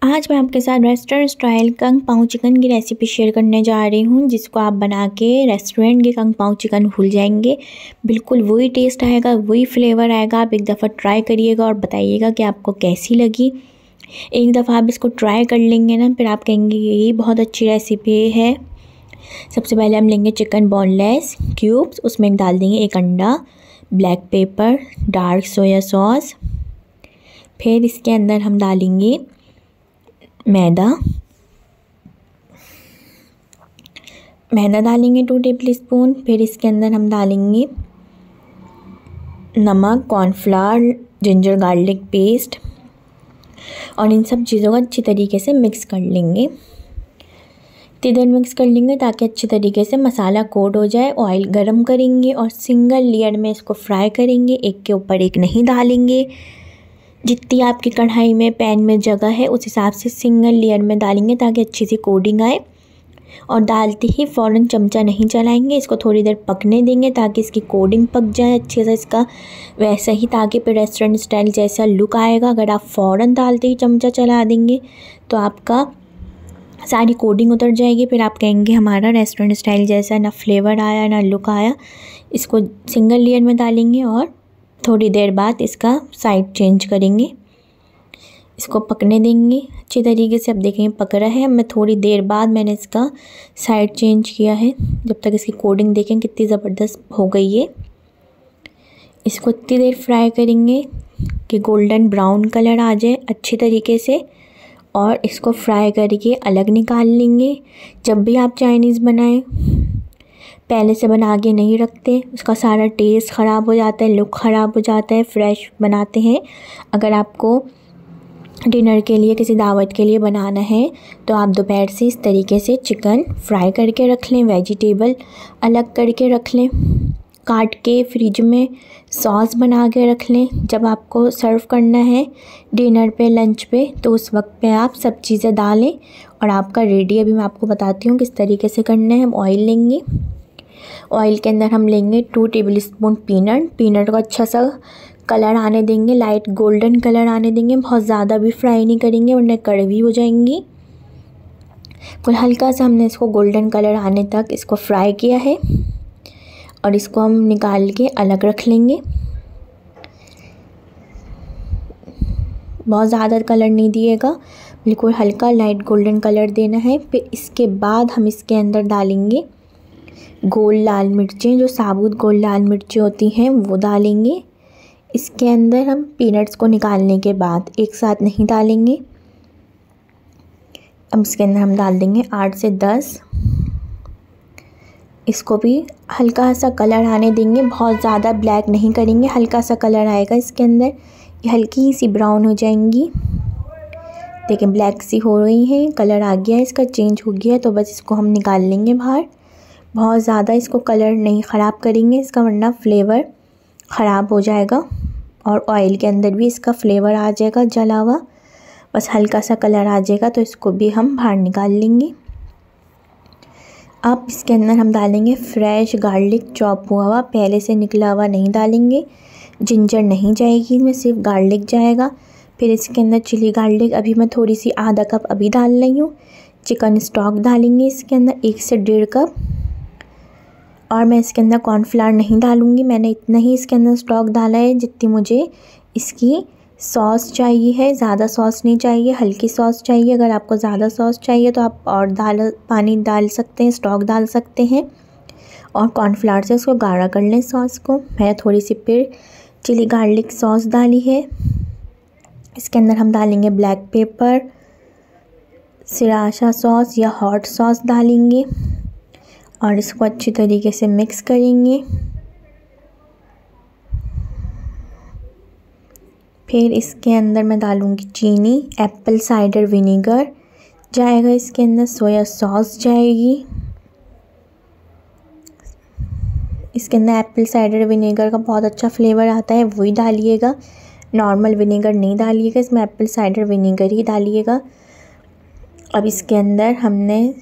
आज मैं आपके साथ रेस्टोरेंट स्टाइल कंग पाव चिकन की रेसिपी शेयर करने जा रही हूँ, जिसको आप बना के रेस्टोरेंट के कंग पाव चिकन भूल जाएंगे। बिल्कुल वही टेस्ट आएगा, वही फ्लेवर आएगा। आप एक दफ़ा ट्राई करिएगा और बताइएगा कि आपको कैसी लगी। एक दफ़ा आप इसको ट्राई कर लेंगे ना, फिर आप कहेंगे यही बहुत अच्छी रेसिपी है। सबसे पहले हम लेंगे चिकन बोनलेस क्यूब्स, उसमें डाल देंगे एक अंडा, black pepper, dark soya sauce. फिर इसके अंदर हम डालेंगे मैदा डालेंगे 2 टेबल स्पून। फिर इसके अंदर हम डालेंगे नमक, कॉर्नफ्लावर, जिंजर गार्लिक पेस्ट और इन सब चीज़ों को अच्छी तरीके से मिक्स कर लेंगे। इतनी देर मिक्स कर लेंगे ताकि अच्छी तरीके से मसाला कोट हो जाए। ऑयल गरम करेंगे और सिंगल लेयर में इसको फ्राई करेंगे, एक के ऊपर एक नहीं डालेंगे। जितनी आपकी कढ़ाई में पैन में जगह है उस हिसाब से सिंगल लेयर में डालेंगे ताकि अच्छी सी कोटिंग आए। और डालते ही फ़ौरन चमचा नहीं चलाएंगे, इसको थोड़ी देर पकने देंगे ताकि इसकी कोटिंग पक जाए अच्छे से इसका, वैसा ही ताकि फिर रेस्टोरेंट स्टाइल जैसा लुक आएगा। अगर आप फ़ौरन डालते ही चमचा चला देंगे तो आपका सारी कोटिंग उतर जाएगी, फिर आप कहेंगे हमारा रेस्टोरेंट स्टाइल जैसा ना फ्लेवर आया ना लुक आया। इसको सिंगल लेयर में डालेंगे और थोड़ी देर बाद इसका साइड चेंज करेंगे, इसको पकने देंगे अच्छी तरीके से। अब देखेंगे पक रहा है। मैं थोड़ी देर बाद मैंने इसका साइड चेंज किया है, जब तक इसकी कोटिंग देखें कितनी ज़बरदस्त हो गई है। इसको इतनी देर फ्राई करेंगे कि गोल्डन ब्राउन कलर आ जाए अच्छी तरीके से, और इसको फ्राई करके अलग निकाल लेंगे। जब भी आप चाइनीज़ बनाएं पहले से बना के नहीं रखते, उसका सारा टेस्ट ख़राब हो जाता है, लुक ख़राब हो जाता है। फ्रेश बनाते हैं। अगर आपको डिनर के लिए किसी दावत के लिए बनाना है तो आप दोपहर से इस तरीके से चिकन फ्राई करके रख लें, वेजिटेबल अलग करके रख लें, काट के फ्रिज में सॉस बना के रख लें। जब आपको सर्व करना है डिनर पे, लंच पे, तो उस वक्त पे आप सब चीज़ें डालें और आपका रेडी। अभी मैं आपको बताती हूँ किस तरीके से करना है। हम ऑयल लेंगे, ऑयल के अंदर हम लेंगे 2 टेबल स्पून पीनट को अच्छा सा कलर आने देंगे, लाइट गोल्डन कलर आने देंगे। बहुत ज़्यादा भी फ्राई नहीं करेंगे वरना कड़वी हो जाएंगी। कुल हल्का सा हमने इसको गोल्डन कलर आने तक इसको फ्राई किया है और इसको हम निकाल के अलग रख लेंगे। बहुत ज़्यादा कलर नहीं दिएगा, बिल्कुल हल्का लाइट गोल्डन कलर देना है। फिर इसके बाद हम इसके अंदर डालेंगे गोल लाल मिर्चें, जो साबुत गोल लाल मिर्चें होती हैं वो डालेंगे। इसके अंदर हम पीनट्स को निकालने के बाद एक साथ नहीं डालेंगे। अब इसके अंदर हम डाल देंगे 8 से 10। इसको भी हल्का सा कलर आने देंगे, बहुत ज़्यादा ब्लैक नहीं करेंगे, हल्का सा कलर आएगा इसके अंदर, ये हल्की सी ब्राउन हो जाएंगी। देखिए ब्लैक सी हो रही हैं, कलर आ गया इसका, चेंज हो गया। तो बस इसको हम निकाल लेंगे बाहर। बहुत ज़्यादा इसको कलर नहीं ख़राब करेंगे इसका, वरना फ्लेवर ख़राब हो जाएगा और ऑयल के अंदर भी इसका फ्लेवर आ जाएगा जला हुआ। बस हल्का सा कलर आ जाएगा तो इसको भी हम बाहर निकाल लेंगे। अब इसके अंदर हम डालेंगे फ्रेश गार्लिक चॉप हुआ हुआ, पहले से निकला हुआ नहीं डालेंगे। जिंजर नहीं जाएगी इसमें, सिर्फ गार्लिक जाएगा। फिर इसके अंदर चिली गार्लिक अभी मैं थोड़ी सी आधा कप अभी डाल रही हूँ। चिकन स्टॉक डालेंगे इसके अंदर 1 से 1.5 कप। और मैं इसके अंदर कॉर्नफ्लावर नहीं डालूँगी, मैंने इतना ही इसके अंदर स्टॉक डाला है जितनी मुझे इसकी सॉस चाहिए है। ज़्यादा सॉस नहीं चाहिए, हल्की सॉस चाहिए। अगर आपको ज़्यादा सॉस चाहिए तो आप और पानी डाल सकते हैं, स्टॉक डाल सकते हैं और कॉर्नफ्लावर से उसको गाढ़ा कर लें सॉस को। मैं थोड़ी सी फिर चिली गार्लिक सॉस डाली है। इसके अंदर हम डालेंगे ब्लैक पेपर, सिराशा सॉस या हॉट सॉस डालेंगे और इसको अच्छी तरीके से मिक्स करेंगे। फिर इसके अंदर मैं डालूँगी चीनी, एप्पल साइडर विनेगर जाएगा इसके अंदर, सोया सॉस जाएगी। इसके अंदर एप्पल साइडर विनेगर का बहुत अच्छा फ्लेवर आता है, वही डालिएगा, नॉर्मल विनेगर नहीं डालिएगा, इसमें एप्पल साइडर विनेगर ही डालिएगा। अब इसके अंदर हमने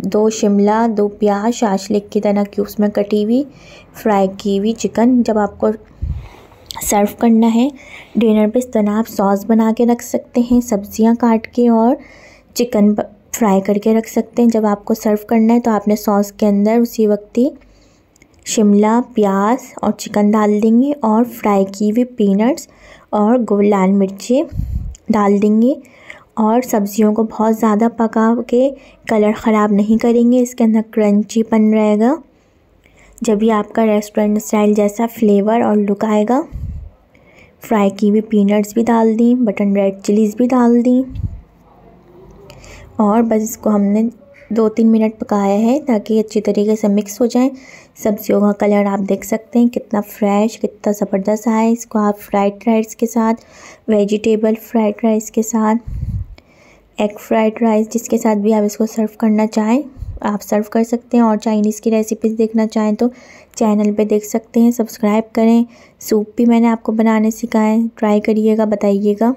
2 शिमला, 2 प्याज शाशलिक की तरह क्यूब्स में कटी हुई फ्राई की हुई चिकन, जब आपको सर्व करना है। डिनर पे इस तरह आप सॉस बना के रख सकते हैं, सब्जियां काट के और चिकन फ्राई करके रख सकते हैं। जब आपको सर्व करना है तो आपने सॉस के अंदर उसी वक्त ही शिमला, प्याज और चिकन डाल देंगे और फ्राई की हुई पीनट्स और लाल मिर्ची डाल देंगे और सब्जियों को बहुत ज़्यादा पका के कलर ख़राब नहीं करेंगे, इसके अंदर क्रंचीपन रहेगा। जब ये आपका रेस्टोरेंट स्टाइल जैसा फ्लेवर और लुक आएगा। फ्राई की हुई पीनट्स भी डाल दी, बटन रेड चिलीज़ भी डाल दी और बस इसको हमने 2-3 मिनट पकाया है ताकि अच्छी तरीके से मिक्स हो जाए। सब्जियों का कलर आप देख सकते हैं कितना फ्रेश, कितना ज़बरदस्त आया है। इसको आप फ्राइड राइस के साथ, वेजिटेबल फ्राइड राइस के साथ, एग फ्राइड राइस, जिसके साथ भी आप इसको सर्व करना चाहें आप सर्व कर सकते हैं। और चाइनीज़ की रेसिपीज़ देखना चाहें तो चैनल पे देख सकते हैं, सब्सक्राइब करें। सूप भी मैंने आपको बनाने सिखाए, ट्राई करिएगा, बताइएगा।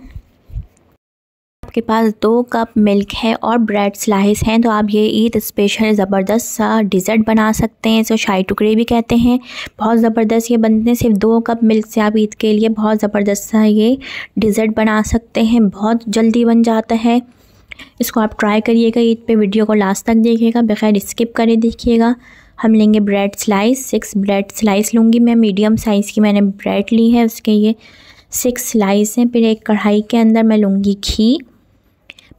आपके पास 2 कप मिल्क है और ब्रेड स्लाइस हैं तो आप ये ईद स्पेशल ज़बरदस्त सा डिज़र्ट बना सकते हैं। इसे शाही टुकड़े भी कहते हैं। बहुत ज़बरदस्त ये बनते हैं। सिर्फ 2 कप मिल्क से आप ईद के लिए बहुत ज़बरदस्त सा ये डिज़र्ट बना सकते हैं। बहुत जल्दी बन जाता है। इसको आप ट्राई करिएगा ईद पे। वीडियो को लास्ट तक देखिएगा, बगैर स्किप करे देखिएगा। हम लेंगे ब्रेड स्लाइस, 6 ब्रेड स्लाइस लूँगी मैं। मीडियम साइज़ की मैंने ब्रेड ली है, उसके ये 6 स्लाइस हैं। फिर एक कढ़ाई के अंदर मैं लूँगी घी।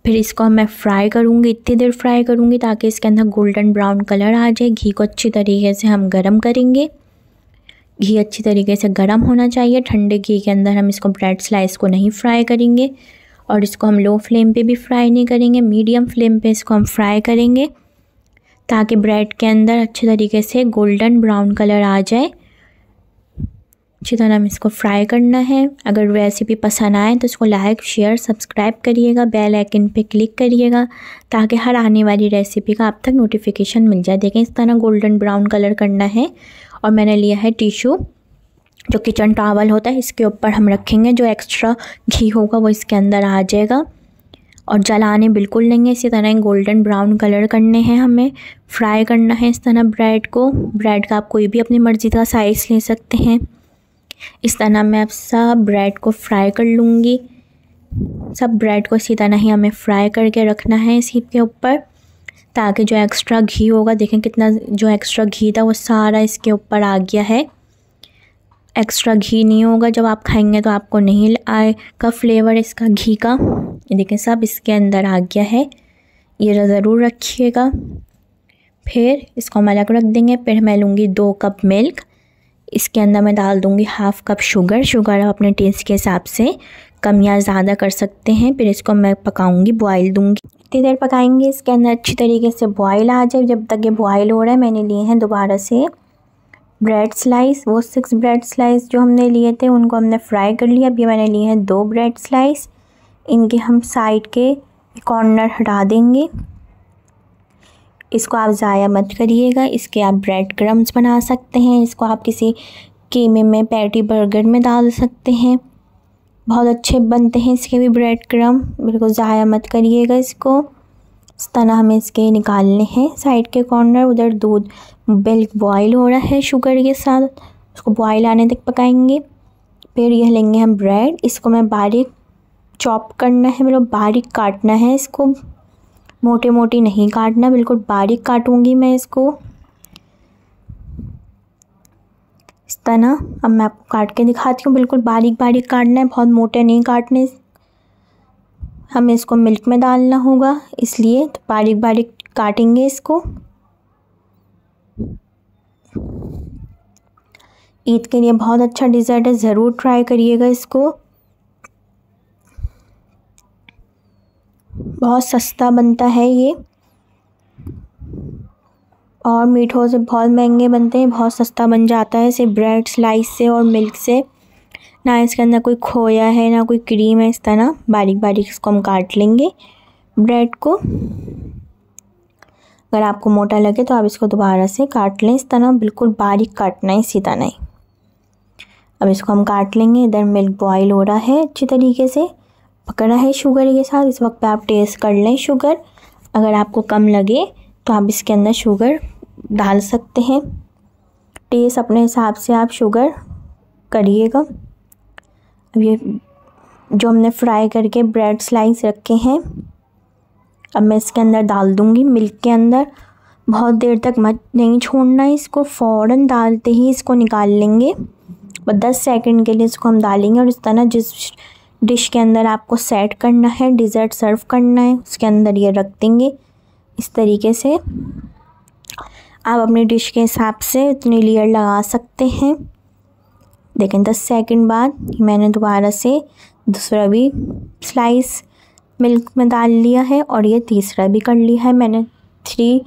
फिर इसको मैं फ्राई करूँगी, इतनी देर फ्राई करूँगी ताकि इसके अंदर गोल्डन ब्राउन कलर आ जाए। घी को अच्छी तरीके से हम गरम करेंगे। घी अच्छी तरीके से गरम होना चाहिए। ठंडे घी के अंदर हम इसको ब्रेड स्लाइस को नहीं फ्राई करेंगे और इसको हम लो फ्लेम पे भी फ्राई नहीं करेंगे, मीडियम फ्लेम पे इसको हम फ्राई करेंगे ताकि ब्रेड के अंदर अच्छे तरीके से गोल्डन ब्राउन कलर आ जाए। अच्छी तरह हम इसको फ्राई करना है। अगर रेसिपी पसंद आए तो इसको लाइक, शेयर, सब्सक्राइब करिएगा। बेल आइकन पे क्लिक करिएगा ताकि हर आने वाली रेसिपी का आप तक नोटिफिकेशन मिल जाए। देखें इस तरह गोल्डन ब्राउन कलर करना है। और मैंने लिया है टिश्यू, जो किचन टॉवल होता है, इसके ऊपर हम रखेंगे। जो एक्स्ट्रा घी होगा वो इसके अंदर आ जाएगा और जलाने बिल्कुल नहीं है। इसी तरह गोल्डन ब्राउन कलर करने हैं, हमें फ्राई करना है इस तरह ब्रेड को। ब्रेड का आप कोई भी अपनी मर्ज़ी का साइज़ ले सकते हैं। इस तरह मैं अब सब ब्रेड को फ्राई कर लूँगी। सब ब्रेड को इसी तरह ही हमें फ्राई करके रखना है इसी के ऊपर ताकि जो एक्स्ट्रा घी होगा, देखें कितना जो एक्स्ट्रा घी था वो सारा इसके ऊपर आ गया है। एक्स्ट्रा घी नहीं होगा जब आप खाएंगे तो आपको नहीं आएगा फ्लेवर इसका घी का। ये देखें सब इसके अंदर आ गया है, ये ज़रूर रखिएगा। फिर इसको हम अलग रख देंगे। फिर मैं लूँगी 2 कप मिल्क। इसके अंदर मैं डाल दूँगी हाफ़ कप शुगर। शुगर आप अपने टेस्ट के हिसाब से कम या ज़्यादा कर सकते हैं। फिर इसको मैं पकाऊँगी, बॉयल दूँगी। इतनी देर पकाएंगे इसके अंदर अच्छी तरीके से बॉयल आ जाए। जब तक ये बॉयल हो रहा है मैंने लिए हैं दोबारा से ब्रेड स्लाइस। वो 6 ब्रेड स्लाइस जो हमने लिए थे उनको हमने फ्राई कर लिया। अब ये मैंने लिए हैं 2 ब्रेड स्लाइस। इनके हम साइड के कॉर्नर हटा देंगे। इसको आप ज़ाया मत करिएगा। इसके आप ब्रेड क्रम्स बना सकते हैं। इसको आप किसी कीमे में, पैटी बर्गर में डाल सकते हैं। बहुत अच्छे बनते हैं इसके भी ब्रेड क्रम। बिल्कुल ज़ाया मत करिएगा इसको। इस तरह हमें इसके निकालने हैं साइड के कॉर्नर। उधर दूध मिल्क बॉयल हो रहा है शुगर के साथ, उसको बॉयल आने तक पकाएंगे। फिर यह लेंगे हम ब्रेड। इसको मैं बारीक चॉप करना है, मतलब बारीक काटना है इसको। मोटे मोटी नहीं काटना, बिल्कुल बारीक काटूंगी मैं इसको इस तरह। अब मैं आपको काट के दिखाती हूँ। बिल्कुल बारीक बारीक काटना है, बहुत मोटे नहीं काटने। हमें इसको मिल्क में डालना होगा इसलिए तो बारीक बारीक काटेंगे इसको। ईद के लिए बहुत अच्छा डिज़र्ट है, ज़रूर ट्राई करिएगा इसको। बहुत सस्ता बनता है ये और मीठों से बहुत महंगे बनते हैं, बहुत सस्ता बन जाता है सिर्फ ब्रेड स्लाइस से और मिल्क से। ना इसके अंदर कोई खोया है ना कोई क्रीम है। इस तरह बारीक बारीक इसको हम काट लेंगे ब्रेड को। अगर आपको मोटा लगे तो आप इसको दोबारा से काट लें। इस तरह बिल्कुल बारीक काटना है, इसी तरह ही। अब इसको हम काट लेंगे। इधर मिल्क बॉयल हो रहा है, अच्छी तरीके से पकड़ा है शुगर के साथ। इस वक्त पे आप टेस्ट कर लें शुगर। अगर आपको कम लगे तो आप इसके अंदर शुगर डाल सकते हैं। टेस्ट अपने हिसाब से आप शुगर करिएगा। अब ये जो हमने फ्राई करके ब्रेड स्लाइस रखे हैं अब मैं इसके अंदर डाल दूँगी मिल्क के अंदर। बहुत देर तक मत नहीं छोड़ना है इसको, फ़ौरन डालते ही इसको निकाल लेंगे। बस 10 सेकंड के लिए इसको हम डालेंगे और इस तरह जिस डिश के अंदर आपको सेट करना है, डिज़र्ट सर्व करना है, उसके अंदर ये रख देंगे। इस तरीके से आप अपनी डिश के हिसाब से इतनी लेयर लगा सकते हैं। देखें 10 सेकंड बाद मैंने दोबारा से दूसरा भी स्लाइस मिल्क में डाल लिया है और ये तीसरा भी कर लिया है। मैंने 3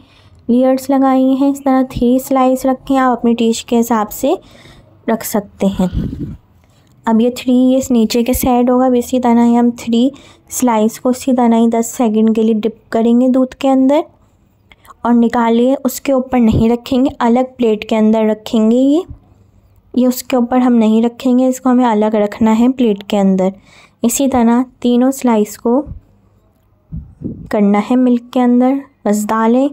लेयर्स लगाई हैं। इस तरह 3 स्लाइस रखें, आप अपनी डिश के हिसाब से रख सकते हैं। अब ये 3 ये नीचे के साइड होगा, इसी तरह ही हम 3 स्लाइस को इसी तरह ही 10 सेकंड के लिए डिप करेंगे दूध के अंदर और निकालिए। उसके ऊपर नहीं रखेंगे, अलग प्लेट के अंदर रखेंगे। ये उसके ऊपर हम नहीं रखेंगे, इसको हमें अलग रखना है प्लेट के अंदर। इसी तरह तीनों स्लाइस को करना है मिल्क के अंदर। बस डालें,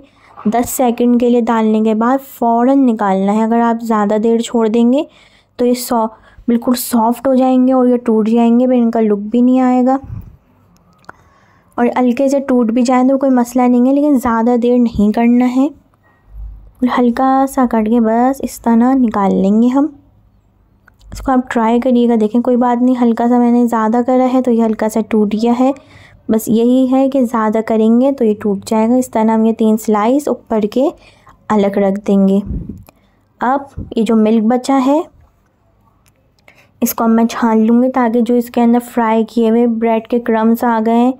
10 सेकंड के लिए डालने के बाद फ़ौरन निकालना है। अगर आप ज़्यादा देर छोड़ देंगे तो ये बिल्कुल सॉफ्ट हो जाएंगे और ये टूट जाएंगे, फिर इनका लुक भी नहीं आएगा। और हल्के से टूट भी जाए तो कोई मसला नहीं है, लेकिन ज़्यादा देर नहीं करना है। हल्का सा करके बस इस तरह निकाल लेंगे हम। इसको आप ट्राई करिएगा, देखें कोई बात नहीं, हल्का सा मैंने ज़्यादा करा है तो ये हल्का सा टूट गया है। बस यही है कि ज़्यादा करेंगे तो ये टूट जाएगा। इस तरह हम ये 3 स्लाइस ऊपर के अलग रख देंगे। अब ये जो मिल्क बचा है इसको अब मैं छान लूँगी ताकि जो इसके अंदर फ्राई किए हुए ब्रेड के क्रम्स आ गए हैं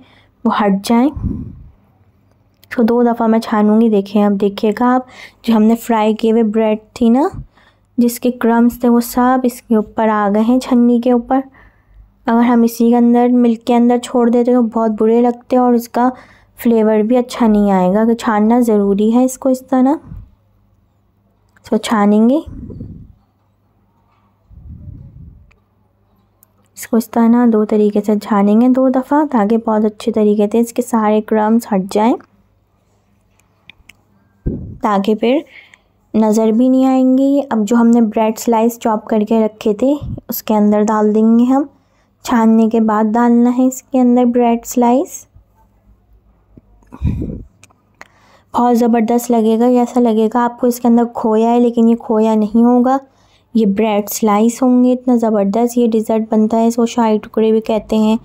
वो हट जाएं। इसको 2 दफ़ा मैं छानूँगी। देखें अब देखिएगा आप, जो हमने फ्राई किए हुए ब्रेड थी ना जिसके क्रम्स थे वो सब इसके ऊपर आ गए हैं छन्नी के ऊपर। अगर हम इसी के अंदर मिल्क के अंदर छोड़ देते तो बहुत बुरे लगते हैं और इसका फ्लेवर भी अच्छा नहीं आएगा। तो छानना ज़रूरी है इसको। इस तरह इसको छानेंगे, इसको इस तरह 2 तरीके से छानेंगे 2 दफ़ा ताकि बहुत अच्छे तरीके से इसके सारे क्रम्स हट जाएं, ताकि फिर नज़र भी नहीं आएंगे। अब जो हमने ब्रेड स्लाइस चॉप करके रखे थे उसके अंदर डाल देंगे हम। छानने के बाद डालना है इसके अंदर ब्रेड स्लाइस। बहुत ज़बरदस्त लगेगा, ऐसा लगेगा आपको इसके अंदर खोया है, लेकिन ये खोया नहीं होगा, ये ब्रेड स्लाइस होंगे। इतना ज़बरदस्त ये डिज़र्ट बनता है, इसको शाही टुकड़े भी कहते हैं।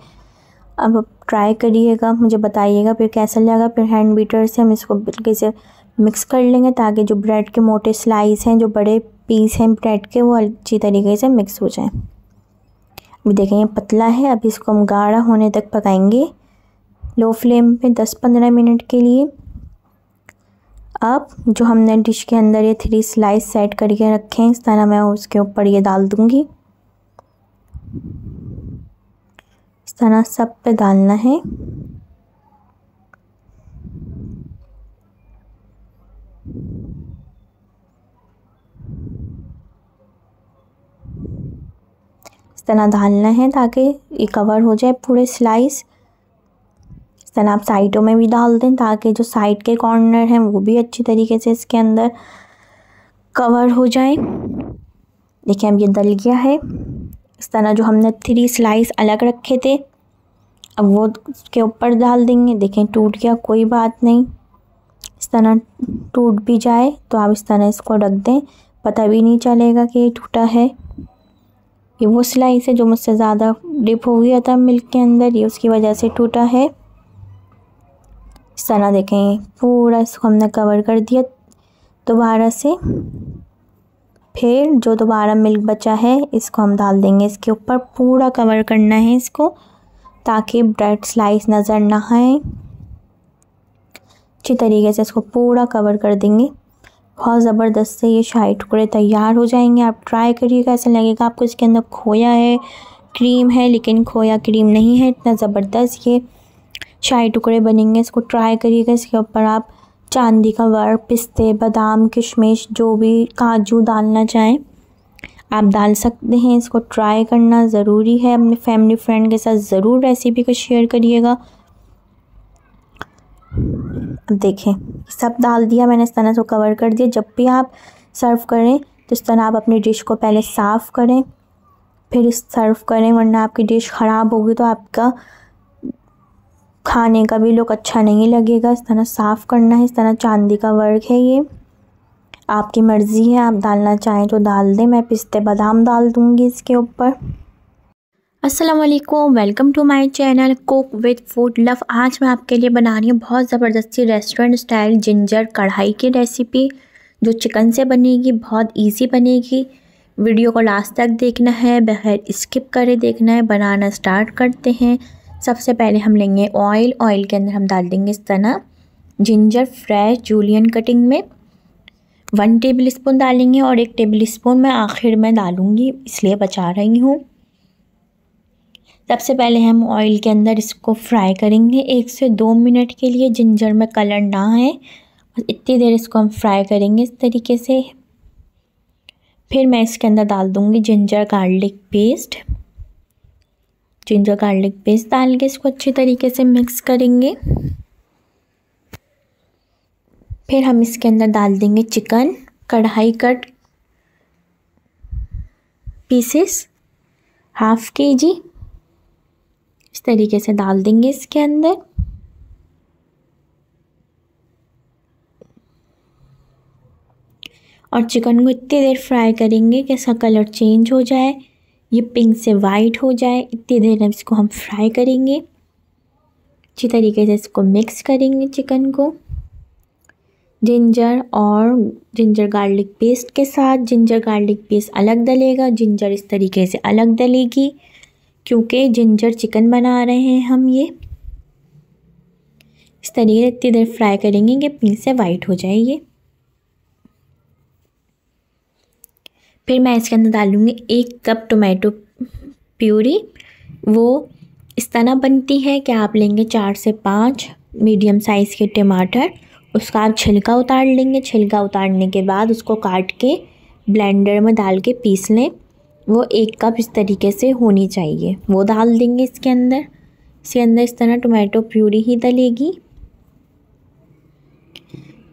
अब ट्राई करिएगा, मुझे बताइएगा फिर कैसा लगा। फिर हैंड बीटर से हम इसको बिल्कुल से मिक्स कर लेंगे ताकि जो ब्रेड के मोटे स्लाइस हैं, जो बड़े पीस हैं ब्रेड के, वो अच्छी तरीके से मिक्स हो जाएं। अभी देखें ये पतला है। अब इसको हम गाढ़ा होने तक पकाएंगे लो फ्लेम पे 10-15 मिनट के लिए। अब जो हमने डिश के अंदर ये 3 स्लाइस सेट करके रखे हैं इस तरह मैं उसके ऊपर ये डाल दूँगी। इस तरह सब पे डालना है। इस तरह डालना है ताकि ये कवर हो जाए पूरे स्लाइस। इस तरह आप साइडों में भी डाल दें ताकि जो साइड के कॉर्नर हैं वो भी अच्छी तरीके से इसके अंदर कवर हो जाए। देखिए अब ये डल गया है। इस तरह जो हमने 3 स्लाइस अलग रखे थे अब वो उसके ऊपर डाल देंगे। देखें टूट गया, कोई बात नहीं, इस तरह टूट भी जाए तो आप इस तरह इसको रख दें, पता भी नहीं चलेगा कि ये टूटा है। ये वो स्लाइस है जो मुझसे ज़्यादा डिप हो गया था मिल्क के अंदर, ये उसकी वजह से टूटा है। इस तरह देखें पूरा इसको हमने कवर कर दिया दोबारा से। फिर जो दोबारा मिल्क बचा है इसको हम डाल देंगे इसके ऊपर। पूरा कवर करना है इसको ताकि ब्रेड स्लाइस नज़र ना आए। अच्छी तरीके से इसको पूरा कवर कर देंगे। बहुत ज़बरदस्त से ये शाही टुकड़े तैयार हो जाएंगे। आप ट्राई करिएगा, ऐसा लगेगा आपको इसके अंदर खोया है, क्रीम है, लेकिन खोया क्रीम नहीं है। इतना ज़बरदस्त ये शाही टुकड़े बनेंगे। इसको ट्राई करिएगा। इसके ऊपर आप चांदी का वर्क, पिस्ते, बादाम, किशमिश, जो भी काजू डालना चाहें आप डाल सकते हैं। इसको ट्राई करना ज़रूरी है। अपने फैमिली फ्रेंड के साथ ज़रूर रेसिपी को शेयर करिएगा। अब देखें सब डाल दिया मैंने, इस तरह से कवर कर दिया। जब भी आप सर्व करें तो इस तरह आप अपनी डिश को पहले साफ़ करें, फिर सर्व करें, वरना आपकी डिश ख़राब होगी तो आपका खाने का भी लुक अच्छा नहीं लगेगा। इस तरह साफ़ करना है, इस तरह चांदी का वर्क है ये। आपकी मर्ज़ी है, आप डालना चाहें तो डाल दें। मैं पिस्ते बादाम डाल दूँगी इसके ऊपर। अस्सलाम वालेकुम, welcome to my channel cook with food love. आज मैं आपके लिए बना रही हूँ बहुत ज़बरदस्ती रेस्टोरेंट स्टाइल जिंजर कढ़ाई की रेसिपी, जो चिकन से बनेगी। बहुत इजी बनेगी। वीडियो को लास्ट तक देखना है, बगैर स्किप करे देखना है। बनाना स्टार्ट करते हैं। सबसे पहले हम लेंगे ऑयल के अंदर हम डाल देंगे इस तरह जिंजर फ्रेश जूलियन कटिंग में 1 टेबल स्पून डालेंगे, और 1 टेबल स्पून मैं आखिर में डालूँगी, इसलिए बचा रही हूँ। सबसे पहले हम ऑयल के अंदर इसको फ्राई करेंगे 1 से 2 मिनट के लिए। जिंजर में कलर ना है, इतनी देर इसको हम फ्राई करेंगे इस तरीके से। फिर मैं इसके अंदर डाल दूँगी ginger garlic paste. Ginger garlic paste डाल के इसको अच्छी तरीके से मिक्स करेंगे। फिर हम इसके अंदर डाल देंगे चिकन, कढ़ाई कट पीसेस 1/2 kg, इस तरीके से डाल देंगे इसके अंदर। और चिकन को इतनी देर फ्राई करेंगे कि इसका कलर चेंज हो जाए, ये पिंक से वाइट हो जाए। इतनी देर इसको हम फ्राई करेंगे। अच्छी तरीके से इसको मिक्स करेंगे चिकन को जिंजर और जिंजर गार्लिक पेस्ट के साथ। जिंजर गार्लिक पेस्ट अलग डलेगा, जिंजर इस तरीके से अलग डलेगी, क्योंकि जिंजर चिकन बना रहे हैं हम। ये इस तरीके से इतनी देर फ्राई करेंगे कि पिंक से वाइट हो जाए ये। फिर मैं इसके अंदर डालूँगी 1 कप टोमेटो प्यूरी। वो इस तरह बनती है कि आप लेंगे 4 से 5 मीडियम साइज़ के टमाटर, उसका आप छिलका उतार लेंगे। छिलका उतारने के बाद उसको काट के ब्लेंडर में डाल के पीस लें। वो 1 कप इस तरीके से होनी चाहिए, वो डाल देंगे इसके अंदर। इसके अंदर इस तरह टोमेटो प्यूरी ही डलेगी।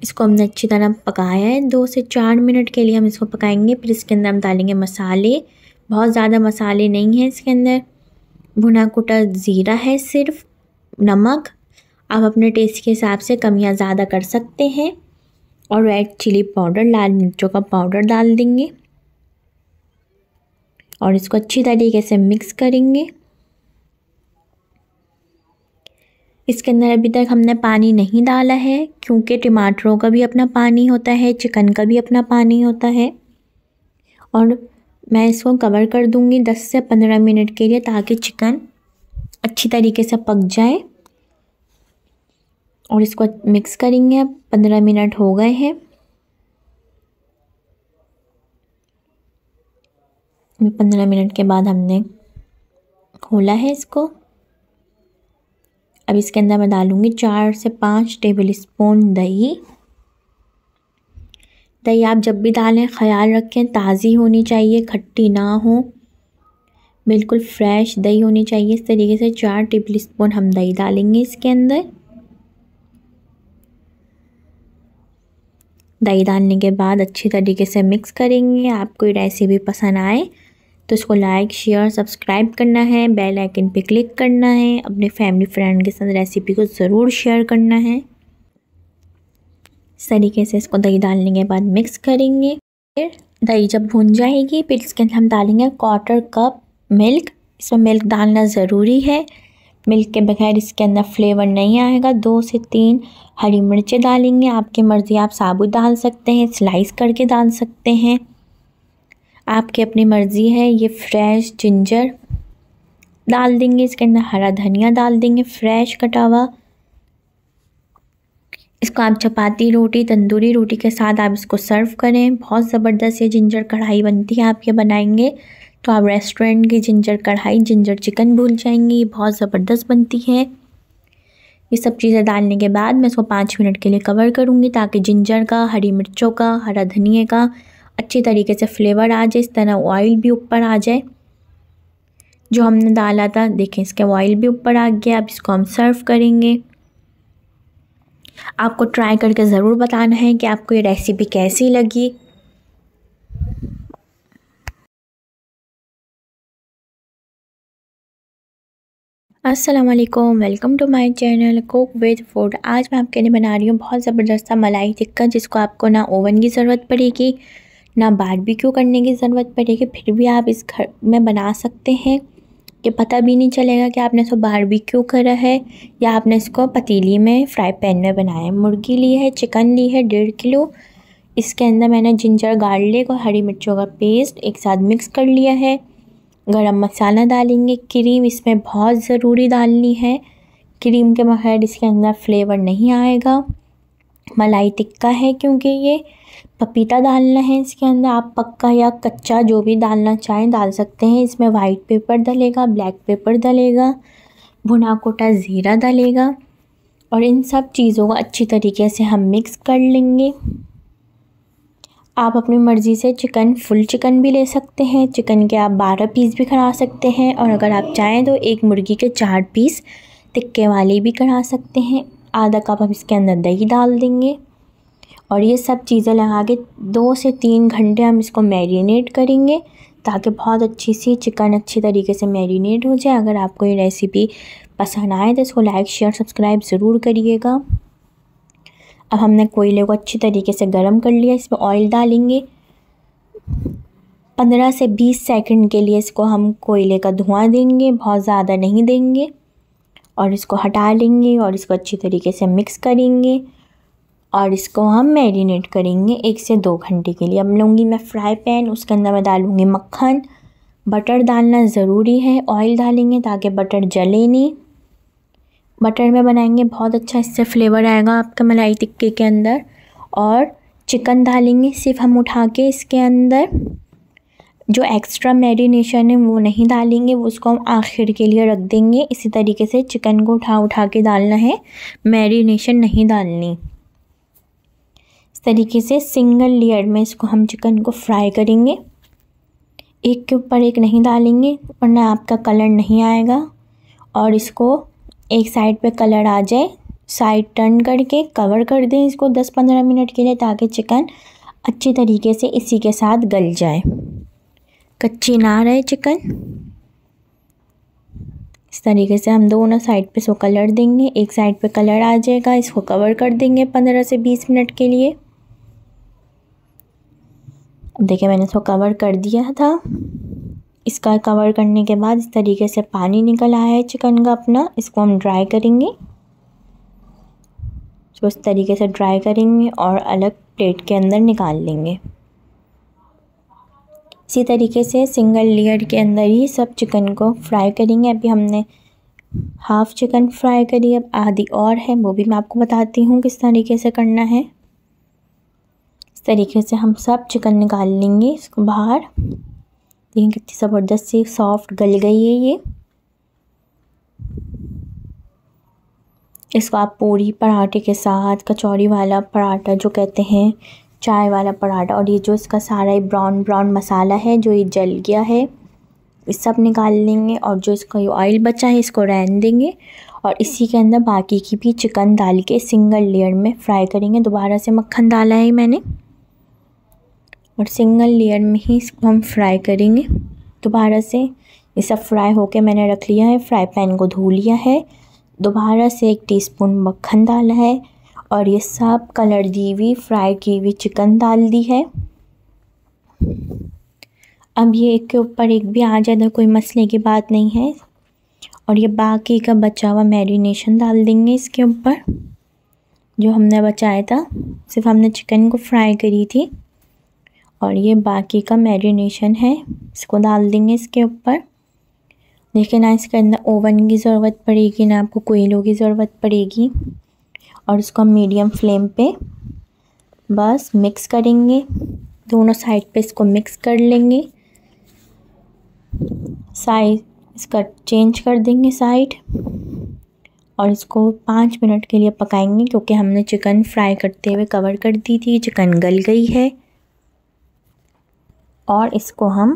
इसको हमने अच्छी तरह पकाया है 2 से 4 मिनट के लिए हम इसको पकाएंगे। फिर इसके अंदर हम डालेंगे मसाले। बहुत ज़्यादा मसाले नहीं हैं इसके अंदर। भुना कुटा ज़ीरा है, सिर्फ नमक आप अपने टेस्ट के हिसाब से कम या ज़्यादा कर सकते हैं, और रेड चिली पाउडर, लाल मिर्चों का पाउडर डाल देंगे। और इसको अच्छी तरीके से मिक्स करेंगे। इसके अंदर अभी तक हमने पानी नहीं डाला है, क्योंकि टमाटरों का भी अपना पानी होता है, चिकन का भी अपना पानी होता है। और मैं इसको कवर कर दूंगी 10 से 15 मिनट के लिए, ताकि चिकन अच्छी तरीके से पक जाए। और इसको मिक्स करेंगे। अब 15 मिनट हो गए हैं। 15 मिनट के बाद हमने खोला है इसको। अब इसके अंदर मैं डालूँगी 4 से 5 टेबल स्पून दही। दही आप जब भी डालें ख़याल रखें ताज़ी होनी चाहिए, खट्टी ना हो, बिल्कुल फ्रेश दही होनी चाहिए। इस तरीके से 4 टेबल स्पून हम दही डालेंगे इसके अंदर। दही डालने के बाद अच्छी तरीके से मिक्स करेंगे। आपको ये रेसिपी पसंद आए तो इसको लाइक शेयर सब्सक्राइब करना है, बेल आइकन पे क्लिक करना है, अपने फैमिली फ्रेंड के साथ रेसिपी को ज़रूर शेयर करना है। इस तरीके से इसको दही डालने के बाद मिक्स करेंगे। फिर दही जब भुन जाएगी, फिर इसके अंदर हम डालेंगे 1/4 कप मिल्क। इसमें मिल्क डालना ज़रूरी है, मिल्क के बगैर इसके अंदर फ्लेवर नहीं आएगा। 2 से 3 हरी मिर्चें डालेंगे, आपकी मर्ज़ी, आप साबुत डाल सकते हैं, स्लाइस करके डाल सकते हैं, आपकी अपनी मर्ज़ी है। ये फ्रेश जिंजर डाल देंगे इसके अंदर, हरा धनिया डाल देंगे फ्रेश कटा हुआ। इसको आप चपाती रोटी, तंदूरी रोटी के साथ आप इसको सर्व करें। बहुत ज़बरदस्त ये जिंजर कढ़ाई बनती है। आप ये बनाएंगे तो आप रेस्टोरेंट की जिंजर कढ़ाई, जिंजर चिकन भूल जाएंगे। ये बहुत ज़बरदस्त बनती है। ये सब चीज़ें डालने के बाद मैं इसको 5 मिनट के लिए कवर करूँगी, ताकि जिंजर का, हरी मिर्चों का, हरा धनिया का अच्छी तरीके से फ्लेवर आ जाए। इस तरह ऑयल भी ऊपर आ जाए जो हमने डाला था। देखें, इसके ऑयल भी ऊपर आ गया। अब इसको हम सर्व करेंगे। आपको ट्राई करके ज़रूर बताना है कि आपको ये रेसिपी कैसी लगी। अस्सलामुअलैकुम, welcome to my channel cook with food. आज मैं आपके लिए बना रही हूँ बहुत ज़बरदस्त सा मलाई टिक्का, जिसको आपको ना ओवन की ज़रूरत पड़ेगी ना बारबेक्यू करने की ज़रूरत पड़ेगी। फिर भी आप इस घर में बना सकते हैं कि पता भी नहीं चलेगा कि आपने इसको बारबेक्यू करा है या आपने इसको पतीली में फ्राई पैन में बनाया है। मुर्गी ली है, चिकन ली है 1.5 किलो। इसके अंदर मैंने जिंजर गार्लिक और हरी मिर्चों का पेस्ट एक साथ मिक्स कर लिया है। गरम मसाला डालेंगे। क्रीम इसमें बहुत ज़रूरी डालनी है, क्रीम के बगैर इसके अंदर फ्लेवर नहीं आएगा। मलाई टिक्का है क्योंकि ये पपीता डालना है इसके अंदर। आप पक्का या कच्चा जो भी डालना चाहें डाल सकते हैं। इसमें वाइट पेपर डलेगा, ब्लैक पेपर डलेगा, भुना कोटा ज़ीरा डलेगा और इन सब चीज़ों को अच्छी तरीके से हम मिक्स कर लेंगे। आप अपनी मर्ज़ी से फुल चिकन भी ले सकते हैं। चिकन के आप 12 पीस भी करा सकते हैं और अगर आप चाहें तो एक मुर्गी के 4 पीस टिक्के वाले भी करा सकते हैं। आधा कप हम इसके अंदर दही डाल देंगे और ये सब चीज़ें लगा के 2 से 3 घंटे हम इसको मैरिनेट करेंगे ताकि बहुत अच्छी सी चिकन अच्छी तरीके से मैरिनेट हो जाए। अगर आपको ये रेसिपी पसंद आए तो इसको लाइक शेयर सब्सक्राइब ज़रूर करिएगा। अब हमने कोयले को अच्छी तरीके से गर्म कर लिया। इसमें ऑयल डालेंगे। 15 से 20 सेकंड के लिए इसको हम कोयले का धुआं देंगे, बहुत ज़्यादा नहीं देंगे और इसको हटा लेंगे और इसको अच्छी तरीके से मिक्स करेंगे और इसको हम मैरिनेट करेंगे 1 से 2 घंटे के लिए। अब लूँगी मैं फ्राई पैन, उसके अंदर मैं डालूँगी मक्खन। बटर डालना ज़रूरी है, ऑयल डालेंगे ताकि बटर जले नहीं। बटर में बनाएंगे बहुत अच्छा इससे फ्लेवर आएगा आपके मलाई टिक्के के अंदर। और चिकन डालेंगे, सिर्फ हम उठा के इसके अंदर जो एक्स्ट्रा मैरिनेशन है वो नहीं डालेंगे, वो उसको हम आखिर के लिए रख देंगे। इसी तरीके से चिकन को उठा के डालना है, मैरिनेशन नहीं डालनी। इस तरीके से सिंगल लेयर में इसको हम चिकन को फ्राई करेंगे, एक के ऊपर एक नहीं डालेंगे वरना आपका कलर नहीं आएगा। और इसको एक साइड पे कलर आ जाए, साइड टर्न करके कवर कर दें इसको 10-15 मिनट के लिए ताकि चिकन अच्छी तरीके से इसी के साथ गल जाए, कच्ची ना रहे चिकन। इस तरीके से हम दोनों साइड पे इसको कलर देंगे। एक साइड पे कलर आ जाएगा, इसको कवर कर देंगे 15 से 20 मिनट के लिए। अब देखिए मैंने इसको कवर कर दिया था। इसका कवर करने के बाद इस तरीके से पानी निकल आया है चिकन का अपना। इसको हम ड्राई करेंगे, इसको इस तरीके से ड्राई करेंगे और अलग प्लेट के अंदर निकाल लेंगे। इसी तरीके से सिंगल लेयर के अंदर ही सब चिकन को फ्राई करेंगे। अभी हमने हाफ़ चिकन फ्राई करी, अब आधी और है, वो भी मैं आपको बताती हूँ किस तरीके से करना है। इस तरीके से हम सब चिकन निकाल लेंगे इसको बाहर। देखिए कितनी ज़बरदस्त सी सॉफ्ट गल गई है ये। इसको आप पूरी पराठे के साथ, कचौड़ी वाला पराठा जो कहते हैं, चाय वाला पराठा, और ये जो इसका सारा ये ब्राउन ब्राउन मसाला है जो ये जल गया है, इस सब निकाल लेंगे और जो इसका ये ऑयल बचा है इसको रहने देंगे और इसी के अंदर बाकी की भी चिकन डाल के सिंगल लेयर में फ्राई करेंगे। दोबारा से मक्खन डाला है मैंने और सिंगल लेयर में ही इसको हम फ्राई करेंगे। दोबारा से ये सब फ्राई होके मैंने रख लिया है, फ्राई पैन को धो लिया है। दोबारा से 1 टीस्पून मक्खन डाला है और ये सब कलर दी हुई फ्राई की हुई चिकन डाल दी है। अब ये एक के ऊपर एक भी आ जाए तो कोई मसले की बात नहीं है। और ये बाकी का बचा हुआ मैरिनेशन डाल देंगे इसके ऊपर जो हमने बचाया था, सिर्फ हमने चिकन को फ्राई करी थी और ये बाकी का मैरिनेशन है, इसको डाल देंगे इसके ऊपर। देखिए ना, इसके अंदर ओवन की ज़रूरत पड़ेगी ना आपको कोयलों की ज़रूरत पड़ेगी। और इसको हम मीडियम फ्लेम पे बस मिक्स करेंगे, दोनों साइड पे इसको मिक्स कर लेंगे। साइड इसका चेंज कर देंगे साइड और इसको 5 मिनट के लिए पकाएंगे क्योंकि हमने चिकन फ्राई करते हुए कवर कर दी थी, चिकन गल गई है। और इसको हम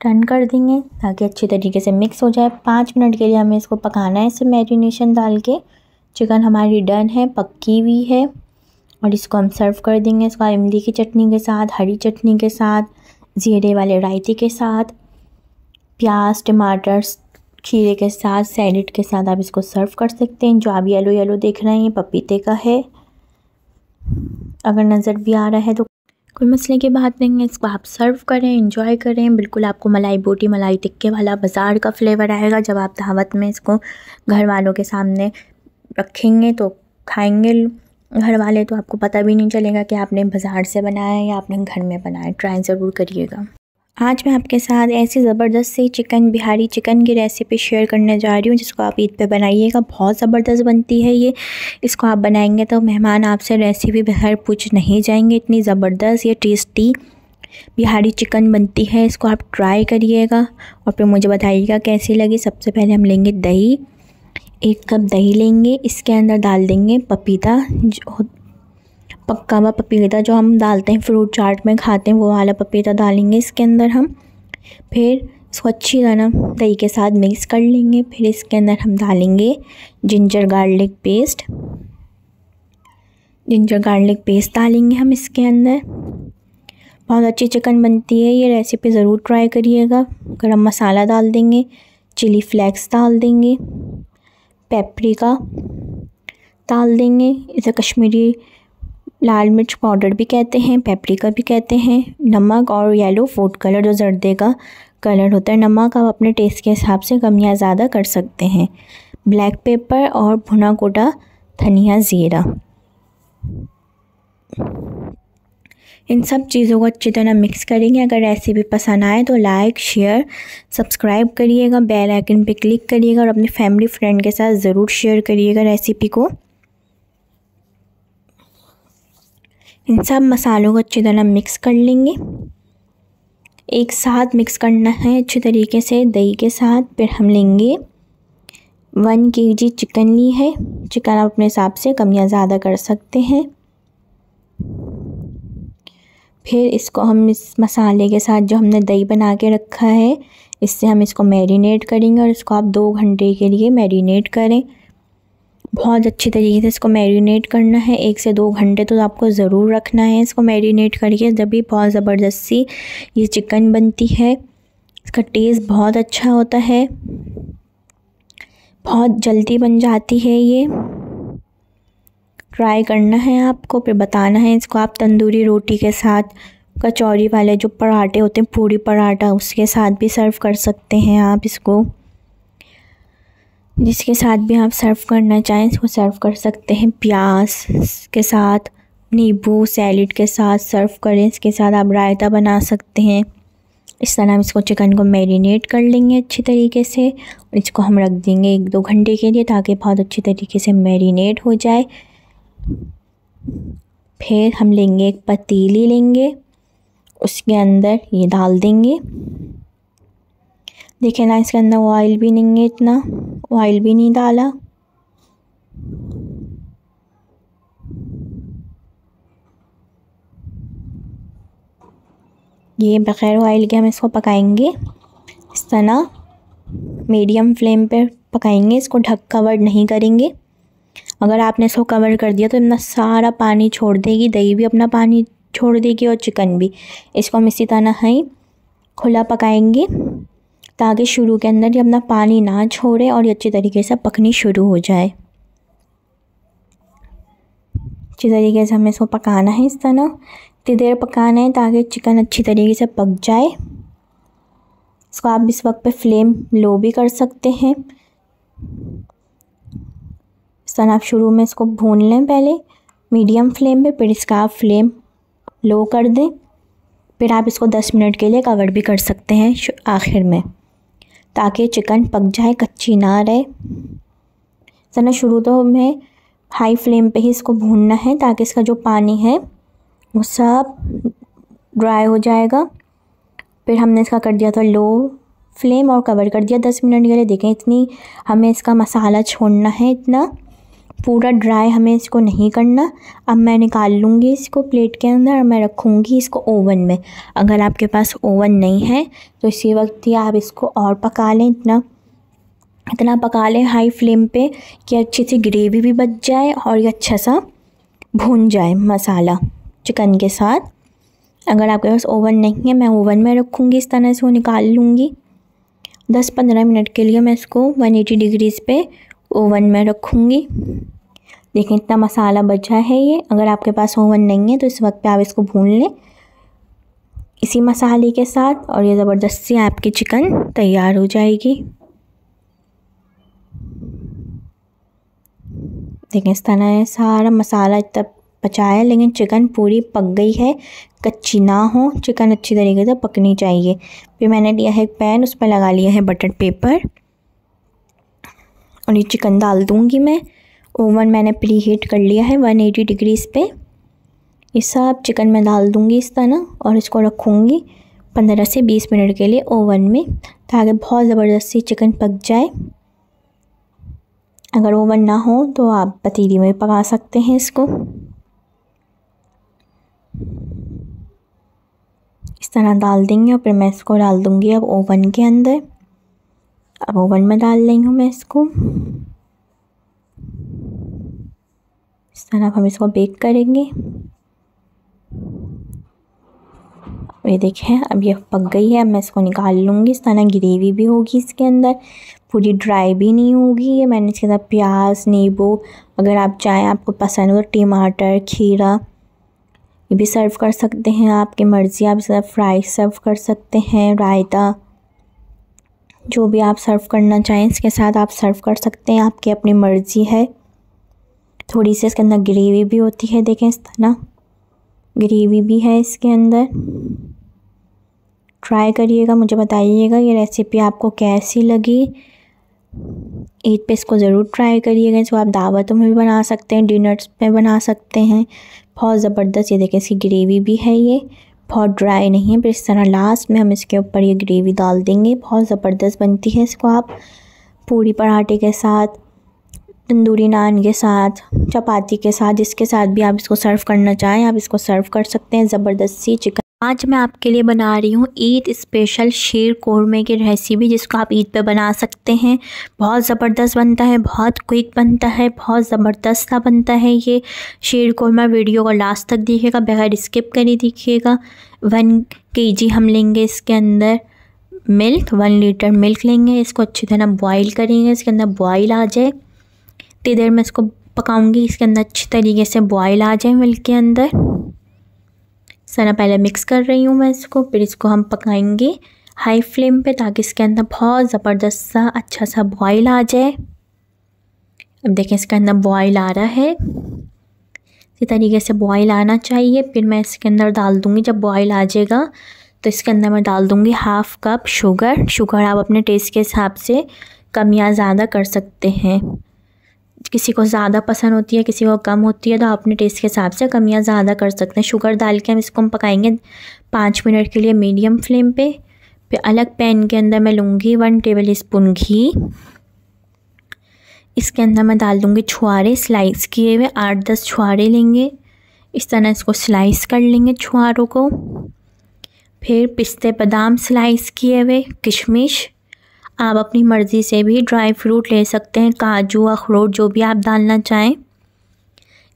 टर्न कर देंगे ताकि अच्छी तरीके से मिक्स हो जाए। 5 मिनट के लिए हमें इसको पकाना है इसे मैरिनेशन डाल के। चिकन हमारी डन है, पक्की हुई है और इसको हम सर्व कर देंगे। इसको इमली की चटनी के साथ, हरी चटनी के साथ, ज़ीरे वाले रायते के साथ, प्याज टमाटर खीरे के साथ, सैलेड के साथ आप इसको सर्व कर सकते हैं। जो आप येलो येलो देख रहे हैं ये पपीते का है। अगर नज़र भी आ रहा है तो कोई मसले की बात नहीं है। इसको आप सर्व करें, एंजॉय करें। बिल्कुल आपको मलाई बोटी, मलाई टिक्के वाला बाज़ार का फ्लेवर आएगा। जब आप दावत में इसको घर वालों के सामने रखेंगे तो खाएंगे घर वाले, तो आपको पता भी नहीं चलेगा कि आपने बाज़ार से बनाया है या आपने घर में बनाया। ट्राई ज़रूर करिएगा। आज मैं आपके साथ ऐसी ज़बरदस्त सी चिकन, बिहारी चिकन की रेसिपी शेयर करने जा रही हूँ, जिसको आप ईद पे बनाइएगा। बहुत ज़बरदस्त बनती है ये। इसको आप बनाएंगे तो मेहमान आपसे रेसिपी बाहर पूछ नहीं जाएंगे, इतनी ज़बरदस्त ये टेस्टी बिहारी चिकन बनती है। इसको आप ट्राई करिएगा और फिर मुझे बताइएगा कैसी लगी। सबसे पहले हम लेंगे दही, 1 कप दही लेंगे। इसके अंदर डाल देंगे पपीता, जो पक्का हुआ पपीता जो हम डालते हैं फ्रूट चाट में खाते हैं, वो वाला पपीता डालेंगे इसके अंदर हम। फिर इसको अच्छी तरह दही के साथ मिक्स कर लेंगे। फिर इसके अंदर हम डालेंगे ginger garlic paste. Ginger garlic paste डालेंगे हम इसके अंदर। बहुत अच्छी चिकन बनती है ये रेसिपी, ज़रूर ट्राई करिएगा। गरम मसाला डाल देंगे, चिली फ्लेक्स डाल देंगे, पेपरिका डाल देंगे। इसे कश्मीरी लाल मिर्च पाउडर भी कहते हैं, पेपरिका भी कहते हैं। नमक और येलो फूड कलर, जो जर्दे का कलर होता है। नमक आप अपने टेस्ट के हिसाब से कम या ज़्यादा कर सकते हैं। ब्लैक पेपर और भुना कोटा धनिया ज़ीरा, इन सब चीज़ों को अच्छी तरह मिक्स करेंगे। अगर रेसिपी पसंद आए तो लाइक, शेयर, सब्सक्राइब करिएगा, बेल आइकन पे क्लिक करिएगा और अपने फैमिली फ्रेंड के साथ ज़रूर शेयर करिएगा रेसिपी को। इन सब मसालों को अच्छी तरह मिक्स कर लेंगे। एक साथ मिक्स करना है अच्छी तरीके से दही के साथ। फिर हम लेंगे 1 kg चिकन ली है। चिकन आप अपने हिसाब से कम या ज़्यादा कर सकते हैं। फिर इसको हम इस मसाले के साथ जो हमने दही बना के रखा है, इससे हम इसको मैरिनेट करेंगे और इसको आप 2 घंटे के लिए मैरिनेट करें। बहुत अच्छी तरीके से इसको मैरिनेट करना है। 1 से 2 घंटे तो आपको ज़रूर रखना है इसको मैरिनेट करके, जब भी बहुत ज़बरदस्त सी ये चिकन बनती है। इसका टेस्ट बहुत अच्छा होता है, बहुत जल्दी बन जाती है ये। ट्राई करना है आपको, फिर बताना है। इसको आप तंदूरी रोटी के साथ, कचौरी वाले जो पराठे होते हैं, पूरी पराठा, उसके साथ भी सर्व कर सकते हैं आप इसको। जिसके साथ भी आप सर्व करना चाहें इसको सर्व कर सकते हैं। प्याज के साथ, नींबू, सैलेड के साथ सर्व करें। इसके साथ आप रायता बना सकते हैं। इस तरह हम इसको चिकन को मैरिनेट कर लेंगे अच्छी तरीके से और इसको हम रख देंगे 1-2 घंटे के लिए, ताकि बहुत अच्छी तरीके से मैरिनेट हो जाए। फिर हम लेंगे एक पतीली लेंगे, उसके अंदर ये डाल देंगे। देखें ना, इसके अंदर ऑयल भी नहीं है, इतना ऑयल भी नहीं डाला। ये बग़ैर ऑयल के हम इसको पकाएंगे इस तरह मीडियम फ्लेम पे पकाएंगे। इसको ढक कवर नहीं करेंगे। अगर आपने इसको कवर कर दिया तो इतना सारा पानी छोड़ देगी, दही भी अपना पानी छोड़ देगी और चिकन भी। इसको हम इसी तरह ही खुला पकाएंगे ताकि शुरू के अंदर ये अपना पानी ना छोड़े और ये अच्छी तरीके से पकनी शुरू हो जाए। अच्छी तरीके से हमें इसको पकाना है, इस तरह इतनी देर पकाना है ताकि चिकन अच्छी तरीके से पक जाए। इसको आप इस वक्त पे फ्लेम लो भी कर सकते हैं। इस तरह आप शुरू में इसको भून लें पहले मीडियम फ्लेम पे, फिर इसका आप फ्लेम लो कर दें। फिर आप इसको 10 मिनट के लिए कवर भी कर सकते हैं आखिर में, ताकि चिकन पक जाए, कच्ची ना रहे। सना शुरू तो हमें हाई फ्लेम पे ही इसको भूनना है ताकि इसका जो पानी है वो सब ड्राई हो जाएगा। फिर हमने इसका कर दिया था लो फ्लेम और कवर कर दिया 10 मिनट के लिए। देखें इतनी हमें इसका मसाला छोड़ना है, इतना पूरा ड्राई हमें इसको नहीं करना। अब मैं निकाल लूँगी इसको प्लेट के अंदर और मैं रखूँगी इसको ओवन में। अगर आपके पास ओवन नहीं है तो इसी वक्त ही आप इसको और पका लें, इतना पका लें हाई फ्लेम पे कि अच्छी सी ग्रेवी भी बच जाए और ये अच्छा सा भून जाए मसाला चिकन के साथ। अगर आपके पास ओवन नहीं है, मैं ओवन में रखूँगी, इस तरह से वो निकाल लूँगी 10-15 मिनट के लिए मैं इसको 180 डिग्रीज़ पे ओवन में रखूँगी। देखें इतना मसाला बचा है ये। अगर आपके पास ओवन नहीं है तो इस वक्त पे आप इसको भून लें इसी मसाले के साथ, और ये ज़बरदस्त सी आपकी चिकन तैयार हो जाएगी। देखें इस तरह है, सारा मसाला इतना पचा है लेकिन चिकन पूरी पक गई है, कच्ची ना हो, चिकन अच्छी तरीके से पकनी चाहिए। फिर मैंने लिया है एक पैन, उस पर लगा लिया है बटर पेपर और ये चिकन डाल दूँगी मैं। ओवन मैंने प्री हीट कर लिया है 180 डिग्रीज़ पे। ये सब चिकन में डाल दूँगी इस तरह और इसको रखूँगी 15 से 20 मिनट के लिए ओवन में, ताकि बहुत ज़बरदस्त सी चिकन पक जाए। अगर ओवन ना हो तो आप पतीली में पका सकते हैं इसको। इस तरह डाल देंगे और फिर मैं इसको डाल दूँगी अब ओवन के अंदर। अब ओवन में डाल रही हूँ मैं इसको। इस तरह हम इसको बेक करेंगे। ये देखें अब ये पक गई है। अब मैं इसको निकाल लूँगी। इस तरह ग्रेवी भी होगी इसके अंदर, पूरी ड्राई भी नहीं होगी ये। मैंने इसके साथ प्याज, नींबू, अगर आप चाहें आपको पसंद हो तो टमाटर, खीरा ये भी सर्व कर सकते हैं, आपकी मर्ज़ी। आप इसके साथ फ्राई सर्व कर सकते हैं, रायता, जो भी आप सर्व करना चाहें इसके साथ आप सर्व कर सकते हैं, आपकी अपनी मर्ज़ी है। थोड़ी सी इसके अंदर ग्रेवी भी होती है, देखें इस तरह ग्रेवी भी है इसके अंदर। ट्राई करिएगा, मुझे बताइएगा ये रेसिपी आपको कैसी लगी। ईद पे इसको ज़रूर ट्राई करिएगा। इसको आप दावतों में भी बना सकते हैं, डिनर्स पे बना सकते हैं। बहुत ज़बरदस्त, ये देखें इसकी ग्रेवी भी है, ये बहुत ड्राई नहीं है। फिर इस तरह लास्ट में हम इसके ऊपर ये ग्रेवी डाल देंगे, बहुत ज़बरदस्त बनती है। इसको आप पूरी पराठे के साथ, तंदूरी नान के साथ, चपाती के साथ, जिसके साथ भी आप इसको सर्व करना चाहें आप इसको सर्व कर सकते हैं। ज़बरदस्त सी चिकन आज मैं आपके लिए बना रही हूँ ईद स्पेशल शीर कोरमा की रेसिपी, जिसको आप ईद पे बना सकते हैं। बहुत ज़बरदस्त बनता है, बहुत क्विक बनता है, बहुत ज़बरदस्त सा बनता है ये शीर कोरमा। वीडियो को लास्ट तक देखिएगा, बगैर स्किप करे देखिएगा। 1 kg हम लेंगे इसके अंदर मिल्क, 1 लीटर मिल्क लेंगे। इसको अच्छी तरह बॉईल करेंगे, इसके अंदर बॉईल आ जाए इतनी देर में इसको पकाऊंगी, इसके अंदर अच्छी तरीके से बॉईल आ जाए मिल्क के अंदर। सारा पहले मिक्स कर रही हूँ मैं इसको, फिर इसको हम पकाएंगे हाई फ्लेम पे, ताकि इसके अंदर बहुत ज़बरदस्त सा अच्छा सा बॉईल आ जाए। अब देखें इसके अंदर बॉईल आ रहा है, इसी तरीके से बॉईल आना चाहिए। फिर मैं इसके अंदर डाल दूँगी, जब बॉईल आ जाएगा तो इसके अंदर मैं डाल दूँगी 1/2 कप शुगर। शुगर आप अपने टेस्ट के हिसाब से कम या ज़्यादा कर सकते हैं, किसी को ज़्यादा पसंद होती है, किसी को कम होती है, तो आप अपने टेस्ट के हिसाब से कम या ज़्यादा कर सकते हैं। शुगर डाल के हम इसको पकाएंगे 5 मिनट के लिए मीडियम फ्लेम पे। फिर अलग पैन के अंदर मैं लूँगी 1 टेबल स्पून घी। इसके अंदर मैं डाल दूँगी छुहारे स्लाइस किए हुए, 8-10 छुहारे लेंगे। इस तरह इसको स्लाइस कर लेंगे छुहारों को। फिर पिस्ते बादाम स्लाइस किए हुए, किशमिश, आप अपनी मर्ज़ी से भी ड्राई फ्रूट ले सकते हैं, काजू, अखरोट, जो भी आप डालना चाहें।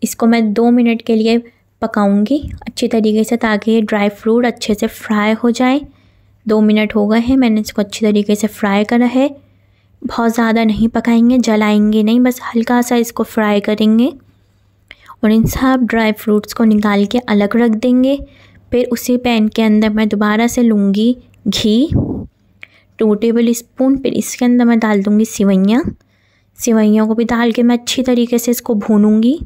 इसको मैं 2 मिनट के लिए पकाऊंगी अच्छी तरीके से, ताकि ये ड्राई फ्रूट अच्छे से फ्राई हो जाए। 2 मिनट हो गए हैं, मैंने इसको अच्छी तरीके से फ्राई करा है। बहुत ज़्यादा नहीं पकाएंगे, जलाएंगे नहीं, बस हल्का सा इसको फ्राई करेंगे और इन सब ड्राई फ्रूट्स को निकाल के अलग रख देंगे। फिर उसी पैन के अंदर मैं दोबारा से लूँगी घी 2 टेबल स्पून। फिर इसके अंदर मैं डाल दूँगी सिवैयाँ। सिवैयों को भी डाल के मैं अच्छी तरीके से इसको भूनूँगी।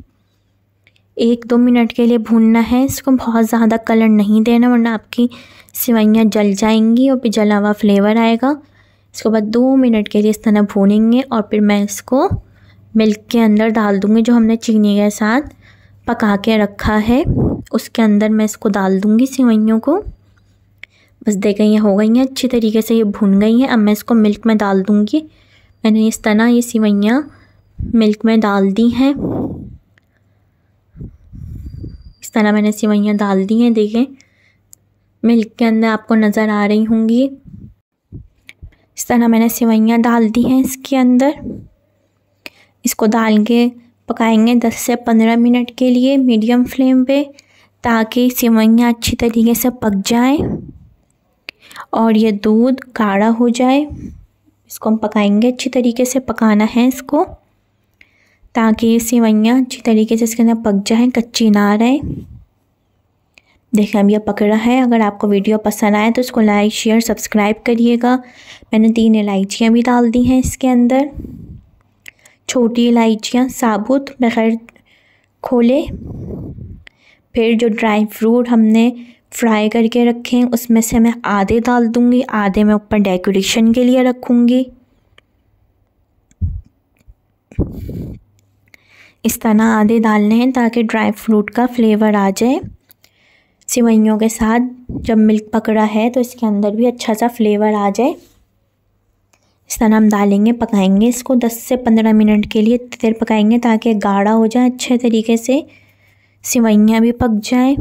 1-2 मिनट के लिए भूनना है इसको, बहुत ज़्यादा कलर नहीं देना, वरना आपकी सिवैयाँ जल जाएंगी और फिर जला हुआ फ्लेवर आएगा। इसके बाद 2 मिनट के लिए इस तरह भूनेंगे और फिर मैं इसको मिल्क के अंदर डाल दूँगी, जो हमने चीनी के साथ पका के रखा है उसके अंदर मैं इसको डाल दूँगी सिवैयों को। बस देखें ये हो गई हैं अच्छी तरीके से, ये भुन गई हैं। अब मैं इसको मिल्क में डाल दूँगी। मैंने इस तरह ये सिवैयाँ मिल्क में डाल दी हैं, इस तरह मैंने सिवैयाँ डाल दी हैं। देखें मिल्क के अंदर आपको नज़र आ रही होंगी, इस तरह मैंने सिवैयाँ डाल दी हैं इसके अंदर। इसको डाल के पकाएंगे 10 से 15 मिनट के लिए मीडियम फ्लेम पे, ताकि सिवैयाँ अच्छी तरीके से पक जाएं और ये दूध गाढ़ा हो जाए। इसको हम पकाएंगे, अच्छी तरीके से पकाना है इसको ताकि सेवइयाँ अच्छी तरीके से इसके अंदर पक जाएं, कच्ची ना रहे। देखें अब ये पक रहा है। अगर आपको वीडियो पसंद आए तो इसको लाइक शेयर सब्सक्राइब करिएगा। मैंने 3 इलायचियाँ भी डाल दी हैं इसके अंदर, छोटी इलायचियाँ साबुत बग़ैर खोले। फिर जो ड्राई फ्रूट हमने फ्राई करके रखे हैं उसमें से मैं आधे डाल दूँगी, आधे मैं ऊपर डेकोरेशन के लिए रखूँगी। इस तरह आधे डालने हैं ताकि ड्राई फ्रूट का फ्लेवर आ जाए सेवइयों के साथ। जब मिल्क पकड़ा है तो इसके अंदर भी अच्छा सा फ्लेवर आ जाए। इस तरह हम डालेंगे, पकाएंगे इसको 10 से 15 मिनट के लिए देर पकाएंगे ताकि गाढ़ा हो जाए अच्छे तरीके से, सेवइयाँ भी पक जाएं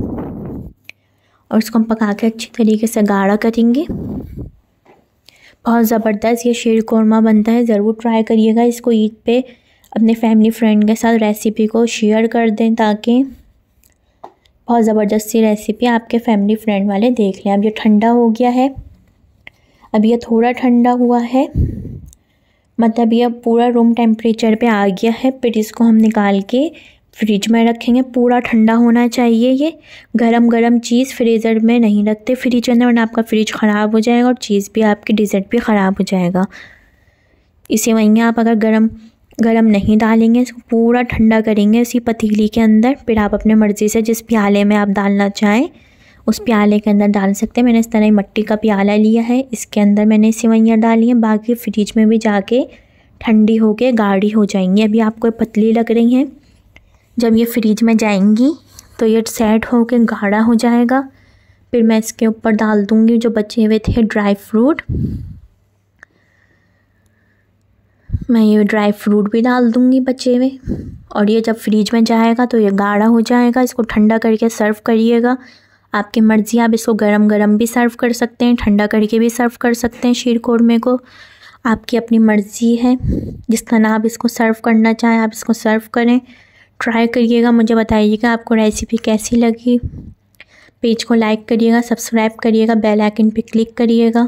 और इसको हम पका के अच्छी तरीके से गाढ़ा करेंगे। बहुत ज़बरदस्त ये शीर कोरमा बनता है, ज़रूर ट्राई करिएगा इसको। ईद पे अपने फैमिली फ्रेंड के साथ रेसिपी को शेयर कर दें ताकि बहुत ज़बरदस्त सी रेसिपी आपके फैमिली फ्रेंड वाले देख लें। अब ये ठंडा हो गया है, अब ये थोड़ा ठंडा हुआ है, मतलब ये पूरा रूम टेम्परेचर पे आ गया है। फिर इसको हम निकाल के फ्रिज में रखेंगे। पूरा ठंडा होना चाहिए। ये गरम गरम चीज़ फ्रीज़र में नहीं रखते फ्रिज में, वरना आपका फ्रिज ख़राब हो जाएगा और चीज़ भी आपकी डिज़र्ट भी ख़राब हो जाएगा। इसे वहीं आप अगर गरम नहीं डालेंगे, इसको पूरा ठंडा करेंगे इसी पतीली के अंदर। फिर आप अपने मर्ज़ी से जिस प्याले में आप डालना चाहें उस प्याले के अंदर डाल सकते हैं। मैंने इस तरह मिट्टी का प्याला लिया है, इसके अंदर मैंने सेवइयाँ डाली हैं। बाकी फ्रिज में भी जाके ठंडी होके गाढ़ी हो जाएंगी। अभी आपको पतली लग रही हैं, जब ये फ्रिज में जाएंगी तो ये सेट होके गाढ़ा हो जाएगा। फिर मैं इसके ऊपर डाल दूँगी जो बचे हुए थे ड्राई फ्रूट। मैं ये ड्राई फ्रूट भी डाल दूँगी बचे हुए, और ये जब फ्रिज में जाएगा तो ये गाढ़ा हो जाएगा। इसको ठंडा करके सर्व करिएगा। आपकी मर्ज़ी, आप इसको गरम गरम भी सर्व कर सकते हैं, ठंडा करके भी सर्व कर सकते हैं। शीर कोरमे को आपकी अपनी मर्ज़ी है, जिस तरह आप इसको सर्व करना चाहें आप इसको सर्व करें। ट्राई करिएगा, मुझे बताइएगा आपको रेसिपी कैसी लगी। पेज को लाइक करिएगा, सब्सक्राइब करिएगा, बेल आइकन पे क्लिक करिएगा।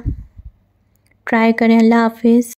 ट्राई करें। अल्लाह हाफिज़।